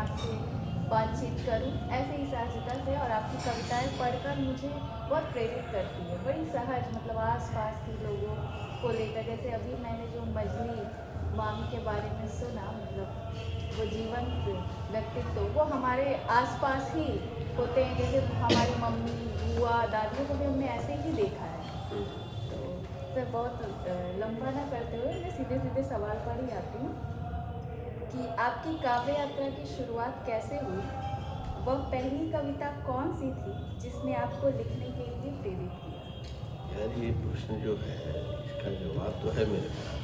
आपसे बातचीत करूं ऐसे ही सहजता से। और आपकी कविताएं पढ़कर मुझे बहुत प्रेरित करती है, बड़ी सहज, मतलब आसपास के लोगों को लेकर। जैसे अभी मैंने जो मजली मामी के बारे में सुना, मतलब वो जीवंत व्यक्तित्व वो हमारे आसपास ही होते हैं। जैसे हमारी मम्मी, बुआ, दादियों को भी हमने ऐसे ही देखा है। तो सर, बहुत लंबा ना करते हुए मैं सीधे सीधे सवाल पर ही आती हूँ कि आपकी काव्य यात्रा की शुरुआत कैसे हुई? वह पहली कविता कौन सी थी जिसने आपको लिखने के लिए प्रेरित किया? यार, ये प्रश्न जो है इसका जवाब तो है मेरे पास,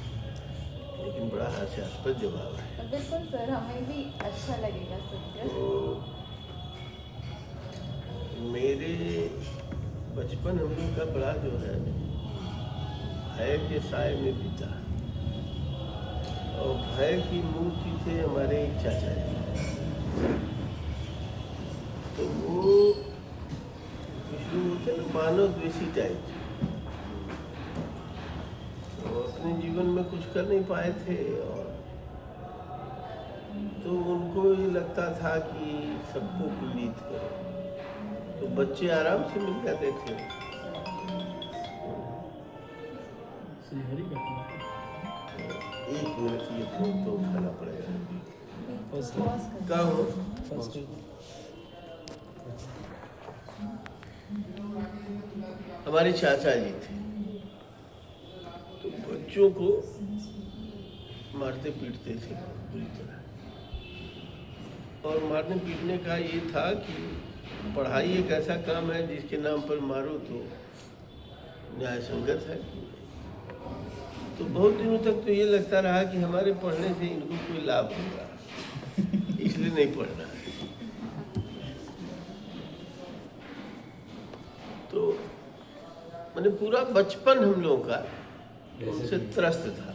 लेकिन बड़ा हास्यास्पद जवाब है। बिल्कुल सर, हमें भी अच्छा लगेगा सुनकर। तो मेरे बचपन हम लोग का बड़ा जो है भय के साए में बीता, और भय की मूर्ति थे हमारे चाचा जी। तो वो कुछ लोग होते हैं मानव द्वेषी टाइप, तो अपने जीवन में कुछ कर नहीं पाए थे, और तो उनको ये लगता था कि सबको पीड़ित करो, तो बच्चे आराम से मिल जाते थे। एक मिनट, ये फोन तो उठाना पड़ेगा। क्या हो? हमारे चाचा जी थे, तो बच्चों को मारते पीटते थे बुरी तरह। और मारने पीटने का ये था कि पढ़ाई एक ऐसा काम है जिसके नाम पर मारो तो न्याय संगत है। तो बहुत दिनों तक तो ये लगता रहा कि हमारे पढ़ने से इनको कोई लाभ होगा, इसलिए नहीं पढ़ना है। तो मैंने पूरा बचपन हम लोगों का उनसे त्रस्त था।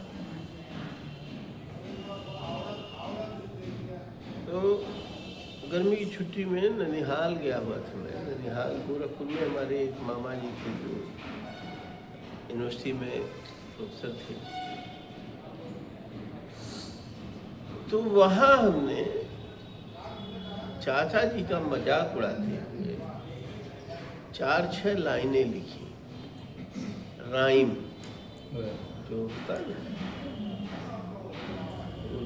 तो गर्मी की छुट्टी में ननिहाल गया हुआ था मैं। ननिहाल गोरखपुर में हमारे एक मामा जी थे जो यूनिवर्सिटी में प्रोफेसर थे। तो वहाँ हमने चाचा जी का मजाक उड़ाते हुए 4-6 लाइनें लिखी, राइम जो होता है ना,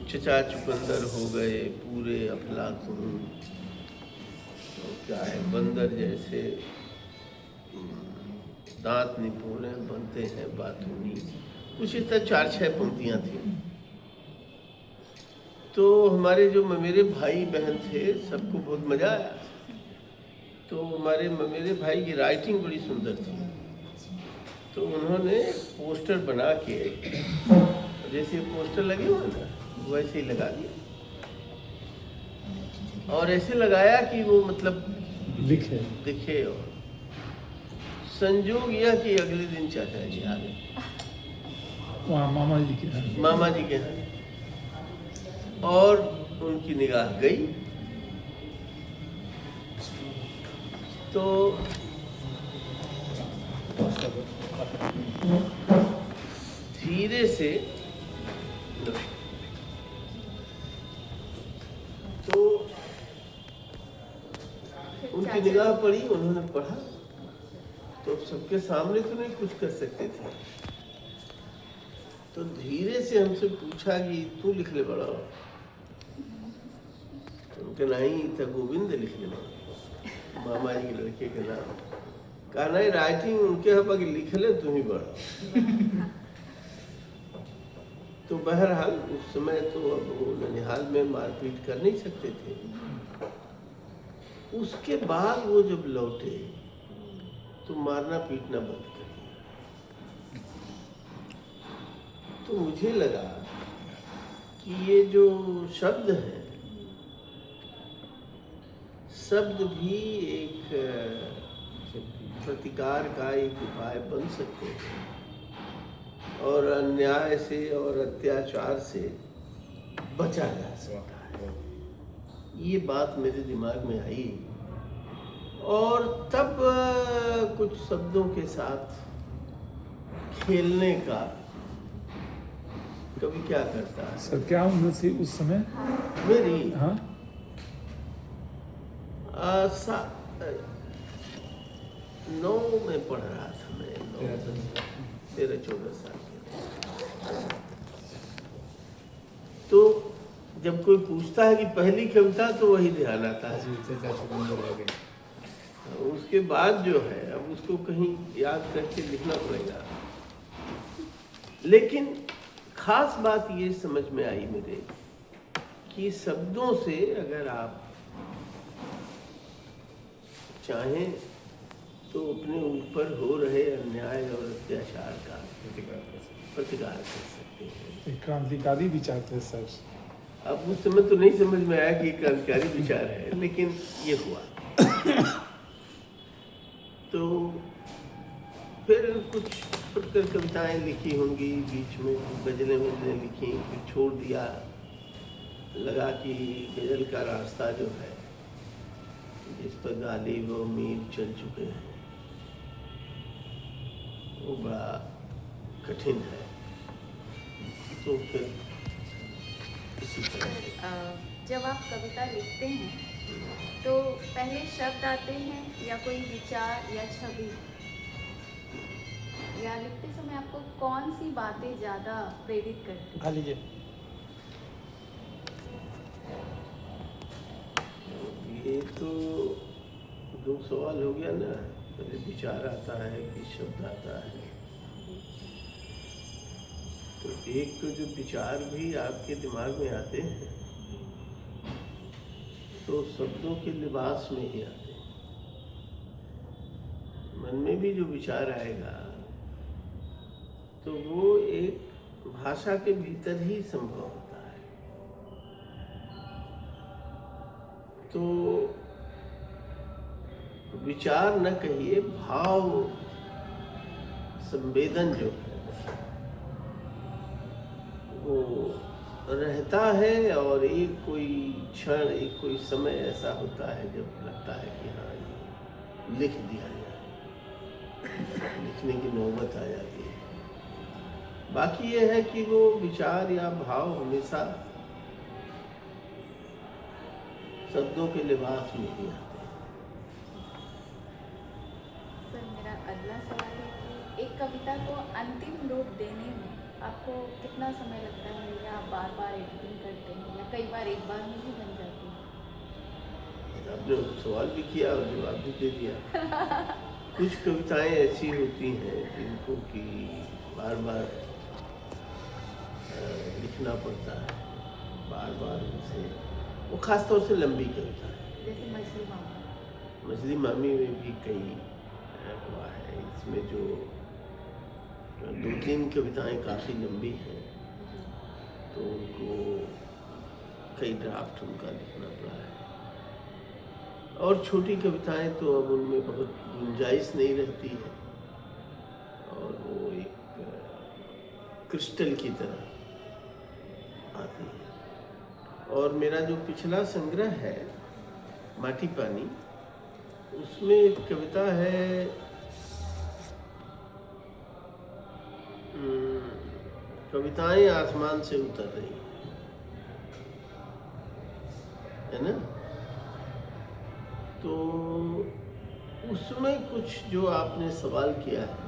चचा चुकंदर हो गए पूरे अफलातून, तो क्या है बंदर जैसे दांत निपोले बनते हैं बातूनी, कुछ इस तरह 4-6 पंक्तियाँ थी। तो हमारे जो मेरे भाई बहन थे सबको बहुत मज़ा आया। तो मेरे भाई की राइटिंग बड़ी सुंदर थी, तो उन्होंने पोस्टर बना के, जैसे पोस्टर लगे हुए ना वैसे ही लगा दिया, और ऐसे लगाया कि वो मतलब दिखे। और संजोग यह कि अगले दिन चाचा जी आ गए वहाँ मामा जी के यहाँ, और उनकी निगाह गई तो धीरे से, तो उनकी निगाह पड़ी, उन्होंने पढ़ा। तो सबके सामने तो नहीं कुछ कर सकते थे, तो धीरे से हमसे पूछा कि तू लिख ले बड़ा। उनके नहीं था, गोविंद लिख ले बड़ा, मामा जी के लड़के के नाम। कहा नहीं, राइटिंग उनके यहाँ लिख ले तुम ही बड़ा। तो बहरहाल उस समय तो अब वो ननिहाल में मारपीट कर नहीं सकते थे। उसके बाद वो जब लौटे तो मारना पीटना बंद कर दिया। तो मुझे लगा कि ये जो शब्द है, शब्द भी एक प्रतिकार का एक उपाय बन सकते हैं, और अन्याय से और अत्याचार से बचा जा सकता है। ये बात मेरे दिमाग में आई, और तब कुछ शब्दों के साथ खेलने का कभी क्या करता है। सर क्या उम्र थी उस समय मेरी हाँ 9 में पढ़ रहा था मैं, 13-14 साल के। तो जब कोई पूछता है कि पहली कविता, तो वही ध्यान आता है। उसके बाद जो है अब उसको कहीं याद करके लिखना पड़ेगा। लेकिन खास बात ये समझ में आई मेरे कि शब्दों से अगर आप चाहें तो अपने ऊपर हो रहे अन्याय और अत्याचार का प्रतिकार कर सकते हैं। एक क्रांतिकारी विचार थे सर। अब उस समय तो नहीं समझ में आया कि क्रांतिकारी विचार है, लेकिन ये हुआ। तो फिर कुछ फुटकर कविताएं लिखी होंगी, बीच में गजलें लिखी, फिर छोड़ दिया। लगा कि गजल का रास्ता जो है, जिस पर गालिब व मीर चल चुके हैं, वो बड़ा कठिन है। तो फिर इसी तरह जब आप कविता लिखते हैं तो पहले शब्द आते हैं या कोई विचार या छवि, या लिखते समय आपको कौन सी बातें ज़्यादा प्रेरित करती हैं? लीजिए। ये तो दो सवाल हो गया ना। पहले विचार आता है कि शब्द आता है। तो एक तो जो विचार भी आपके दिमाग में आते हैं तो शब्दों के लिबास में ही आते हैं। मन में भी जो विचार आएगा तो वो एक भाषा के भीतर ही संभव होता है। तो विचार न कहिए, भाव संवेदन जो है वो रहता है। और एक कोई क्षण, एक कोई समय ऐसा होता है जब लगता है कि हाँ, ये लिख दिया जाए, लिखने की नौबत आ जाती है। बाकी ये है कि वो विचार या भाव हमेशा शब्दों के लिबास में ही आते हैं। सर, मेरा अगला सवाल है कि एक कविता को अंतिम रूप देने में आपको कितना समय लगता है, या आप बार बार एडिटिंग करते हैं, या कई बार एक बार में ही बन जाती है? आपने सवाल भी किया और जवाब भी दे दिया। कुछ कविताएं ऐसी होती हैं जिनको कि बार बार लिखना पड़ता है, बार बार उनसे, वो खास तौर से लंबी कविता है। जैसे मछली मामा। मछली मामी में भी कई हुआ है। इसमें जो 2-3 कविताएं काफ़ी लंबी हैं, तो उनको कई ड्राफ्ट उनका लिखना पड़ा है। और छोटी कविताएं तो अब उनमें बहुत गुंजाइश नहीं रहती है, और वो एक क्रिस्टल की तरह आती है। और मेरा जो पिछला संग्रह है माटी पानी, उसमें एक कविता है कविताएं आसमान से उतर रही है ना। तो उसमें कुछ जो आपने सवाल किया है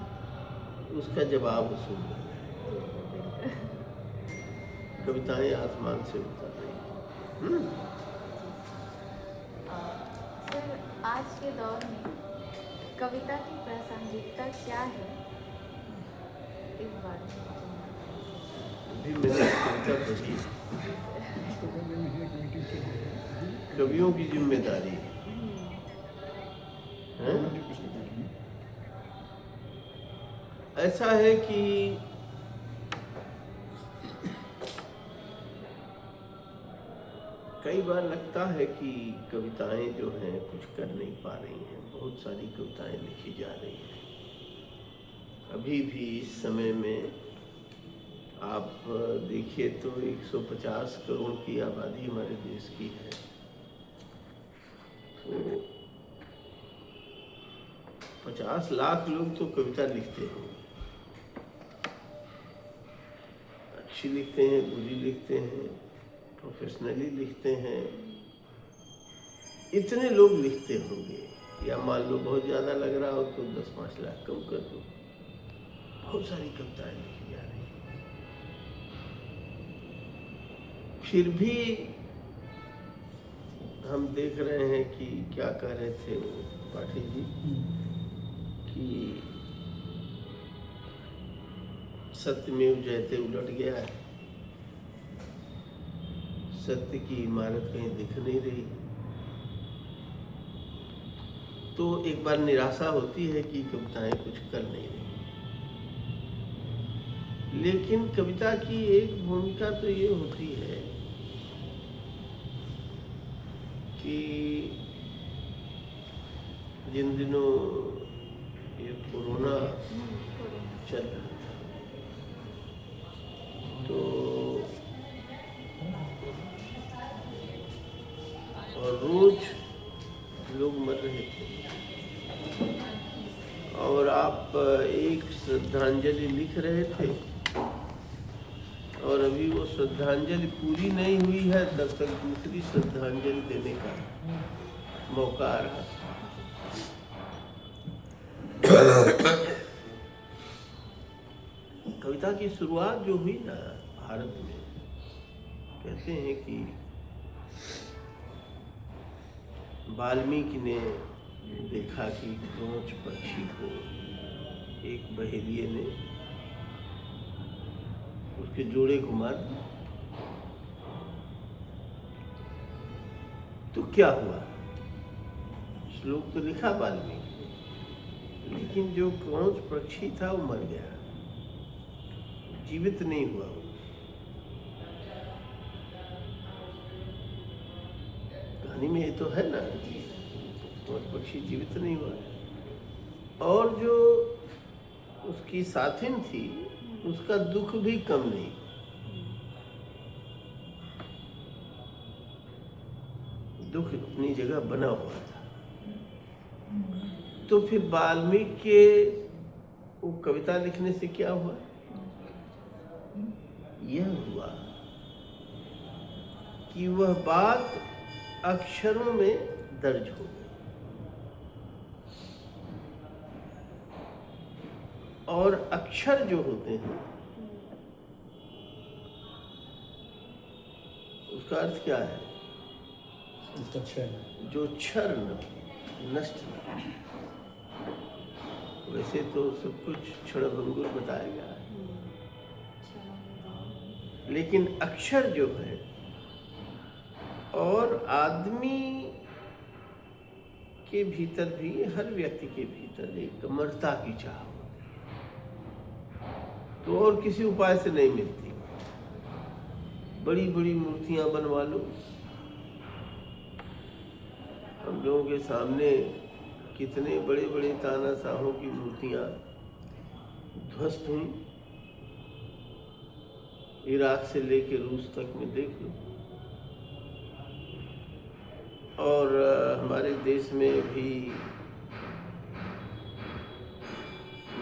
उसका जवाब उसमें है। कविताएं आसमान से उतर रही हैं। सर, आज के दौर में कविता की प्रासंगिकता क्या है, इस बारे में अभी मैंने कविता पढ़ी, कवियों की जिम्मेदारी है। ऐसा है कि कई बार लगता है कि कविताएं जो हैं कुछ कर नहीं पा रही हैं। बहुत सारी कविताएं लिखी जा रही हैं। अभी भी इस समय में आप देखिए तो 150 करोड़ की आबादी हमारे देश की है। तो 50 लाख लोग तो कविता लिखते हैं, अच्छी लिखते हैं, बुरी लिखते हैं, प्रोफेशनली लिखते हैं। इतने लोग लिखते होंगे, या मान लो बहुत ज़्यादा लग रहा हो तो 10-5 लाख कम कर दो, बहुत सारी कविताएं लिखी जा रही हैं। फिर भी हम देख रहे हैं कि क्या कह रहे थे वो पाठक जी कि सत्यमेव जयते उलट गया है, सत्य की इमारत कहीं दिख नहीं रही। तो एक बार निराशा होती है कि कविताएं कुछ कर नहीं रही। लेकिन कविता की एक भूमिका तो ये होती है कि जिन दिनों ये कोरोना चल रहा था तो और रोज लोग मर रहे थे और आप एक श्रद्धांजलि लिख रहे थे और अभी वो श्रद्धांजलि पूरी नहीं हुई है तब तक दूसरी श्रद्धांजलि देने का मौका आ रहा। कविता की शुरुआत जो हुई ना भारत में, कहते हैं कि वाल्मीकि ने देखा कि क्रोंच पक्षी को एक बहेलिये ने उसके जोड़े को मार दिया। तो क्या हुआ? श्लोक तो लिखा वाल्मीकि ने, लेकिन जो क्रोंच पक्षी था वो मर गया, जीवित नहीं हुआ वो। कहानी में ये तो है ना, क्रोंच पक्षी जीवित नहीं हुआ। और जो उसकी साथिन थी उसका दुख भी कम नहीं। दुख अपनी जगह बना हुआ था। तो फिर वाल्मीकि के वो कविता लिखने से क्या हुआ? यह हुआ कि वह बात अक्षरों में दर्ज हो गई और अक्षर जो होते हैं उसका अर्थ क्या है? जो क्षर नष्ट न। वैसे तो सब कुछ क्षणभंगुर बताया गया है, लेकिन अक्षर जो है और आदमी के भीतर भी, हर व्यक्ति के भीतर एक अमरता की चाह होती है, तो और किसी उपाय से नहीं मिलती। बड़ी बड़ी मूर्तियां बनवा लो, हम लोगों के सामने कितने बड़े बड़े तानाशाहों की मूर्तियां ध्वस्त हुई, इराक से लेके रूस तक में देख लो। और हमारे देश में भी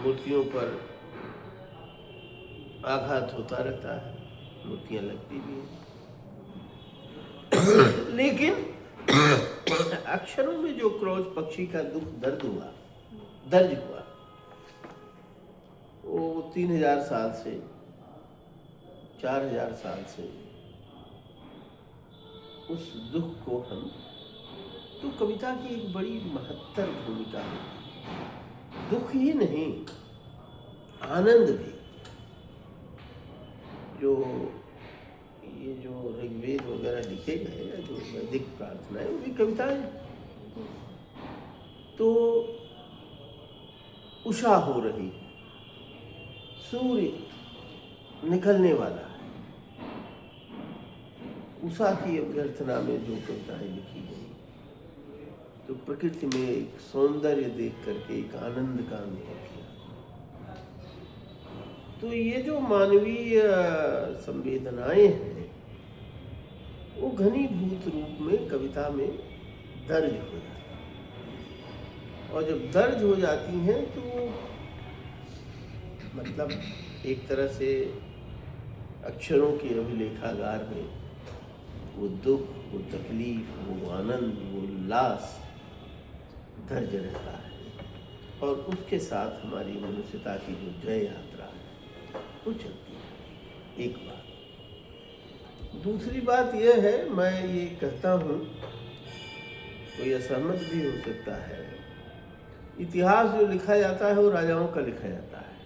मूर्तियों पर आघात होता रहता है, मूर्तियां लगती भी हैं। लेकिन अक्षरों में जो क्रोंच पक्षी का दुख दर्ज हुआ, वो 3000 साल से 4000 साल से उस दुख को हम, तो कविता की एक बड़ी महत्तर भूमिका है। दुख ही नहीं, आनंद भी। जो ये जो ऋग्वेद वगैरह लिखे गए, जो वैदिक प्रार्थनाएं, वो भी कविताएं। तो उषा हो रही, सूर्य निकलने वाला है, उषा की अभ्यर्थना में जो कविताएं लिखी गई, तो प्रकृति में एक सौंदर्य देख करके एक आनंद का अनुभव किया। तो ये जो मानवीय संवेदनाएं हैं वो घनीभूत रूप में कविता में दर्ज हो जाती हैं, और जब दर्ज हो जाती हैं तो मतलब एक तरह से अक्षरों के अभिलेखागार में वो दुख, वो तकलीफ, वो आनंद, वो उल्लास दर्ज रहता है। और उसके साथ हमारी मनुष्यता की जो जय यात्रा है वो चलती है। एक बात। दूसरी बात यह है, मैं ये कहता हूँ, कोई असहमत भी हो सकता है, इतिहास जो लिखा जाता है वो राजाओं का लिखा जाता है।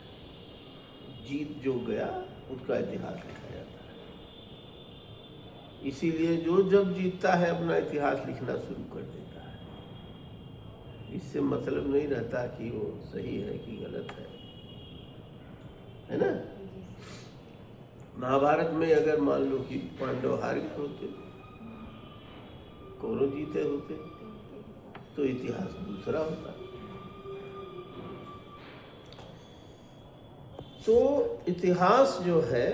जीत जो गया उसका इतिहास लिखा जाता है। इसीलिए जो जब जीतता है अपना इतिहास लिखना शुरू कर देता है। इससे मतलब नहीं रहता कि वो सही है कि गलत है ना। महाभारत में अगर मान लो कि पांडव हार गए होते, कौरव जीते होते, तो इतिहास दूसरा होता। तो इतिहास जो है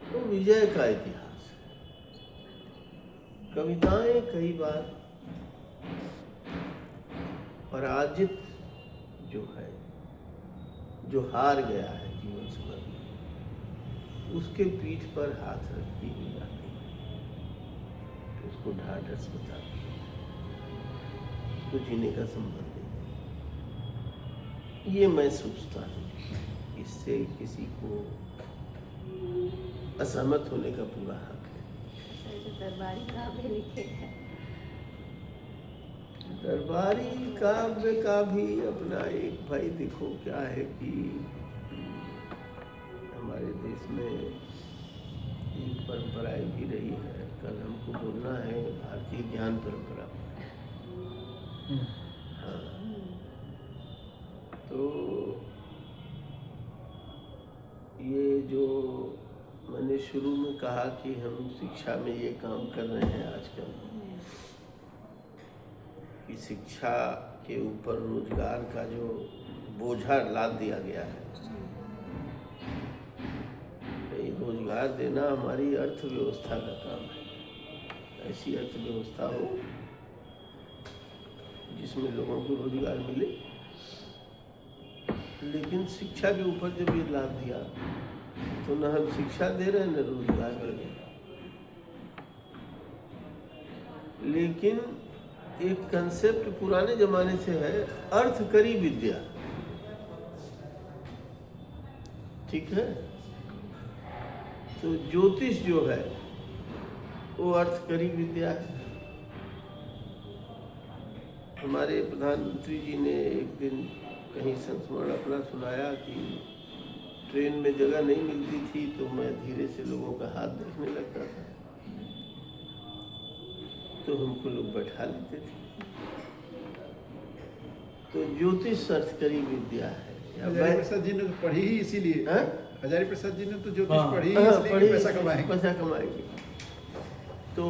वो विजय का इतिहास है। कविताएं कई बार पराजित जो है, जो हार गया है जीवन भर, उसके पीठ पर हाथ रखती हुई जाती है, उसको ढाढ़स बताती है, उसको जीने का संबंध देती है। ये मैं सोचता हूँ, इससे किसी को असहमत होने का पूरा हक है। सर, जो दरबारी काव्य लिखे हैं, दरबारी काव्य का भी अपना एक, भाई देखो क्या है कि हमारे देश में एक परंपराएं भी रही है। कल हमको बोलना है भारतीय ज्ञान परंपरा पर। हाँ, तो ये जो मैंने शुरू में कहा कि हम शिक्षा में ये काम कर रहे हैं आजकल, कि शिक्षा के ऊपर रोजगार का जो बोझा लाद दिया गया है। ये रोजगार देना हमारी अर्थव्यवस्था का काम है। ऐसी अर्थव्यवस्था हो जिसमें लोगों को रोजगार मिले, लेकिन शिक्षा के ऊपर जब ये लाद दिया तो न हम शिक्षा दे रहे हैं न रोजगार दे रहे हैं। लेकिन एक कंसेप्ट पुराने जमाने से है, अर्थकरी विद्या, ठीक है। तो ज्योतिष जो है वो अर्थकरी विद्या है। हमारे प्रधानमंत्री जी ने एक दिन कहीं संस्मरण अपना सुनाया कि ट्रेन में जगह नहीं मिलती थी तो मैं धीरे से लोगों का हाथ देखने लगता था, तो हमको लोग बैठा लेते थे। तो ज्योतिष अर्थकरी विद्या है। हजारी प्रसाद जी ने तो पढ़ी ही इसीलिए। हाँ? हजारी प्रसाद जी ने तो ज्योतिष पढ़ी ही हाँ, इसलिए पढ़ी, पैसा कमाएंगे। तो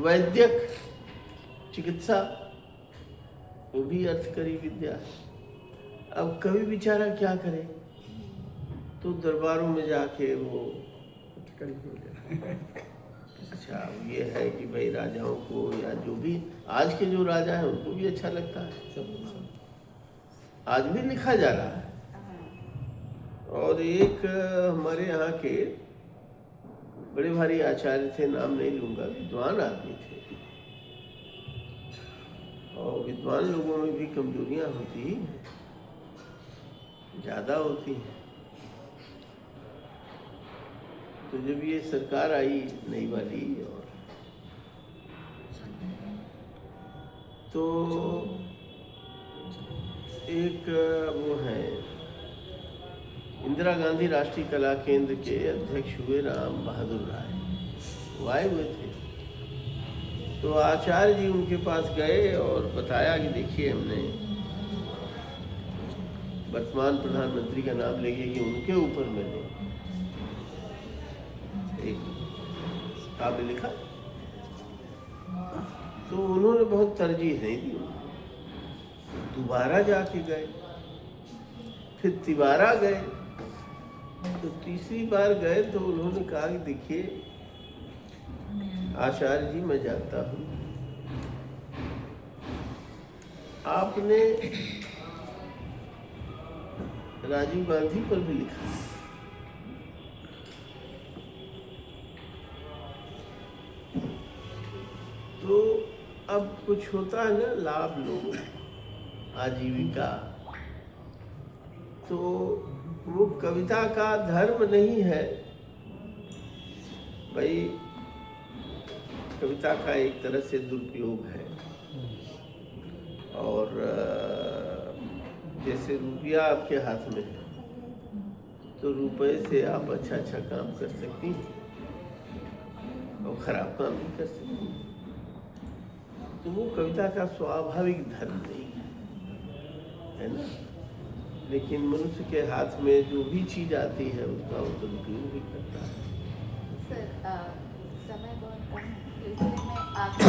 वैद्यक चिकित्सा वो भी अर्थकरी विद्या है। अब कवि बेचारा क्या करे, तो दरबारों में जाके वो अच्छा, ये है कि भाई राजाओं को या जो भी आज के जो राजा हैं उनको भी अच्छा लगता है, सब आज भी लिखा जा रहा है। और एक हमारे यहाँ के बड़े भारी आचार्य थे, नाम नहीं लूंगा, विद्वान आदमी थे। और विद्वान लोगों में भी कमजोरियां होती ही हैं, ज़्यादा होती हैं। तो जब ये सरकार आई नई वाली, और तो एक वो है इंदिरा गांधी राष्ट्रीय कला केंद्र के अध्यक्ष हुए राम बहादुर राय, वो आए हुए थे। तो आचार्य जी उनके पास गए और बताया कि देखिए हमने वर्तमान प्रधानमंत्री का नाम लेके कि उनके ऊपर मैंने एक काव्य लिखा। तो उन्होंने बहुत तरजीह नहीं दी, दोबारा जाके गए, फिर तिबारा गए। तो तीसरी बार गए तो उन्होंने कहा कि देखिए आचार्य जी, मैं जानता हूँ आपने राजीव गांधी पर भी लिखा, अब कुछ होता है ना, लाभ लो, आजीविका, तो वो कविता का धर्म नहीं है भाई। कविता का एक तरह से दुरुपयोग है। और जैसे रुपया आपके हाथ में है तो रुपए से आप अच्छा अच्छा काम कर सकती हैं और खराब काम भी कर सकती हैं। तो वो कविता का स्वाभाविक धर्म नहीं है ना। लेकिन मनुष्य के हाथ में जो भी चीज आती है उसका वो दुरुपयोग भी करता है। सर समय बहुत कम है, तो इसलिए मैं आखिरी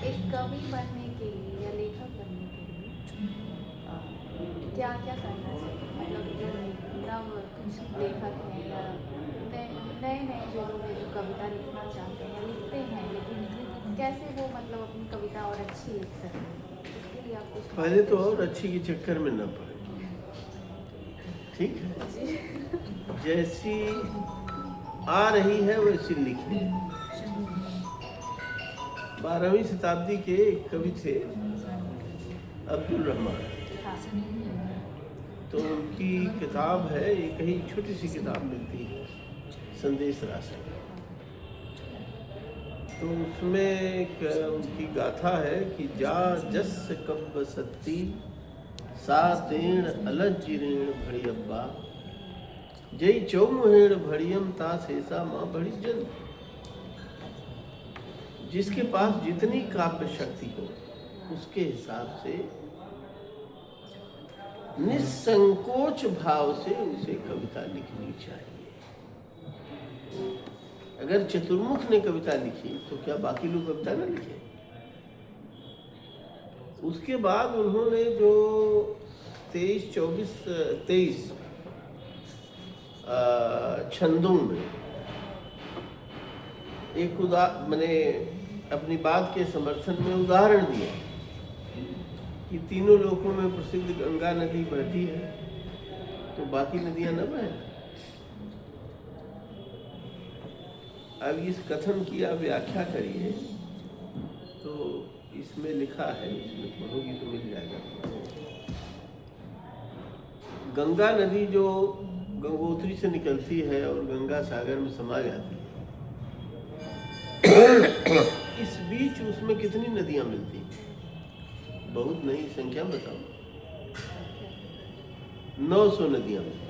एक कवि बनने के लिए या लेखक बनने के लिए क्या क्या करना चाहिए? मतलब जो नव कुछ लेखक हैं या नए नए जो लोग हैं जो कविता लिखना चाहते हैं, लिखते हैं, लेकिन कैसे वो मतलब अपनी कविता और अच्छी लिख सकते हैं, उसके लिए आप कुछ पहले तो और अच्छी के चक्कर में न पड़े, ठीक है। जी। जैसी आ रही है वैसी लिखी। 12वीं शताब्दी के एक कवि थे अब्दुल रहमान। हाँ। तो उनकी किताब है, एक ही छोटी सी किताब मिलती है, संदेश राशि। तो उसमें एक उनकी गाथा है कि जा जस कब्ब सत्ती सा तेण अलज ऋण भड़ी अब्बा जई चौमुहेण भड़ियम ता शेषा माँ बड़ी जन। जिसके पास जितनी काव्य शक्ति हो उसके हिसाब से निसंकोच भाव से उसे कविता लिखनी चाहिए। अगर चतुर्मुख ने कविता लिखी तो क्या बाकी लोग कविता ना लिखे? उसके बाद उन्होंने जो 23 छंदों में एक मैंने अपनी बात के समर्थन में उदाहरण दिया कि तीनों लोकों में प्रसिद्ध गंगा नदी बहती है तो बाकी नदियां न बहें। अब इस कथन की आप व्याख्या करिए तो इसमें लिखा है, इसमें पढ़ोगी तो मिल जाएगा। गंगा नदी जो गंगोत्री से निकलती है और गंगा सागर में समा जाती है, इस बीच उसमें कितनी नदियां मिलती हैं? बहुत नहीं, संख्या बताओ। 900 नदियां मिलती।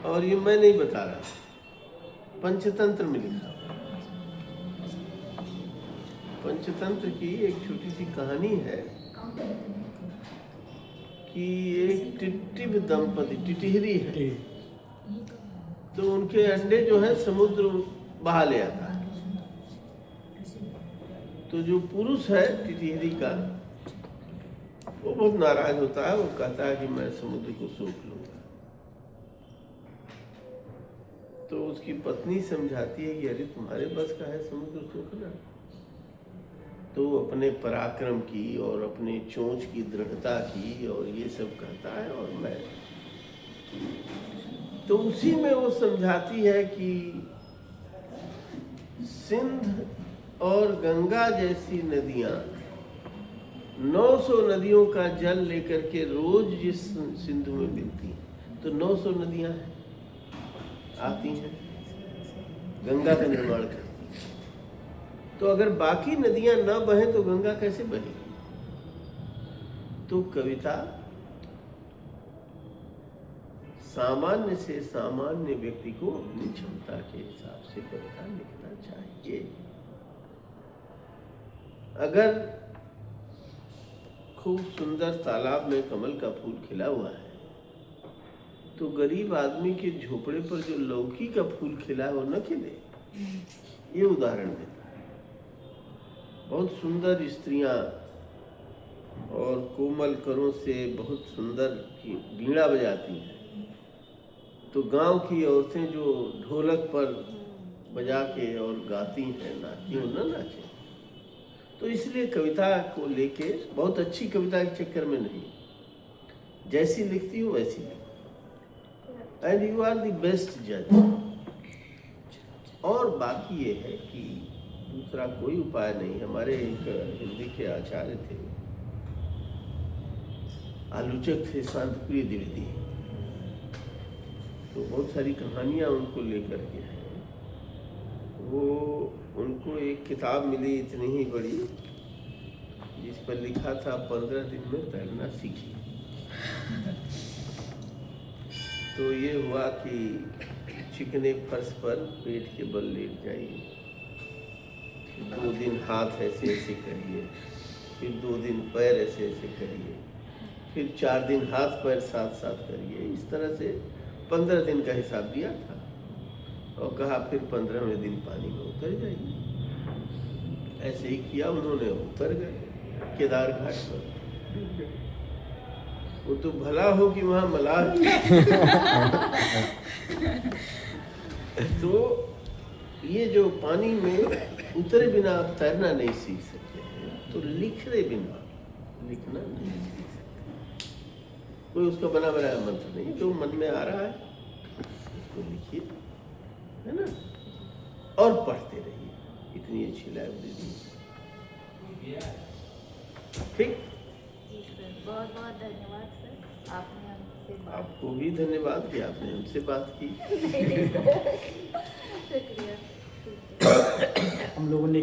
और ये मैं नहीं बता रहा, पंचतंत्र में लिखा। पंचतंत्र की एक छोटी सी कहानी है कि एक टिटिव दंपति, टिटिहरी है, तो उनके अंडे जो है समुद्र बहा ले आता है। तो जो पुरुष है टिटिहरी का, वो बहुत नाराज होता है। वो कहता है कि मैं समुद्र को सोख लूंगा। तो उसकी पत्नी समझाती है कि अरे तुम्हारे बस का है समुद्र सोखना। तो वो अपने पराक्रम की और अपने चोंच की दृढ़ता की और ये सब कहता है। और मैं तो उसी में वो समझाती है कि सिंध और गंगा जैसी नदियां 900 नदियों का जल लेकर के रोज जिस सिंधु में मिलती हैं, तो 900 नदियां आती हैं, गंगा का निर्माण करती हैं। तो अगर बाकी नदियां न बहें तो गंगा कैसे बहेगी? तो कविता सामान्य से सामान्य व्यक्ति को अपनी क्षमता के हिसाब से कविता लिखना चाहिए। अगर खूब सुंदर तालाब में कमल का फूल खिला हुआ है तो गरीब आदमी के झोपड़े पर जो लौकी का फूल खिला है वो न खिले। ये उदाहरण देता है। बहुत सुंदर स्त्रियां और कोमल करों से बहुत सुंदर वीणा बजाती हैं, तो गांव की औरतें जो ढोलक पर बजा के और गाती हैं, नाचती हैं, न नाचे। तो इसलिए कविता को लेके बहुत अच्छी कविता के चक्कर में नहीं, जैसी लिखती हूँ वैसी लिखती। And you are the best जज। और बाकी ये है कि दूसरा कोई उपाय नहीं। हमारे एक हिंदी के आचार्य थे, आलोचक थे, शांतिप्रिय द्विवेदी, तो बहुत सारी कहानियां उनको लेकर के हैं। वो उनको एक किताब मिली इतनी ही बड़ी, जिस पर लिखा था 15 दिन में तैरना सीखिए। तो ये हुआ कि चिकने फर्श पर पेट के बल लेट जाइए, 2 दिन हाथ ऐसे ऐसे करिए, फिर 2 दिन पैर ऐसे ऐसे करिए, फिर 4 दिन हाथ पैर साथ साथ करिए। इस तरह से 15 दिन का हिसाब दिया था और कहा फिर 15वें दिन पानी में उतर जाइए। ऐसे ही किया उन्होंने, उतर गए केदार घाट पर। वो तो भला हो कि वहाँ मलाह तो ये जो पानी में उतरे बिना आप तैरना नहीं सीख सकते हैं, तो लिखने बिना लिखना नहीं सीख सकते। कोई उसका बना बनाया मंत्र नहीं, जो मन में आ रहा है उसको लिखिए, है ना, और पढ़ते रहिए। इतनी अच्छी लाइब्रेरी। ठीक, जी सर, बहुत बहुत धन्यवाद सर, आपने हमसे बात आपको भी धन्यवाद कि आपने हमसे बात की। शुक्रिया। हम लोगों ने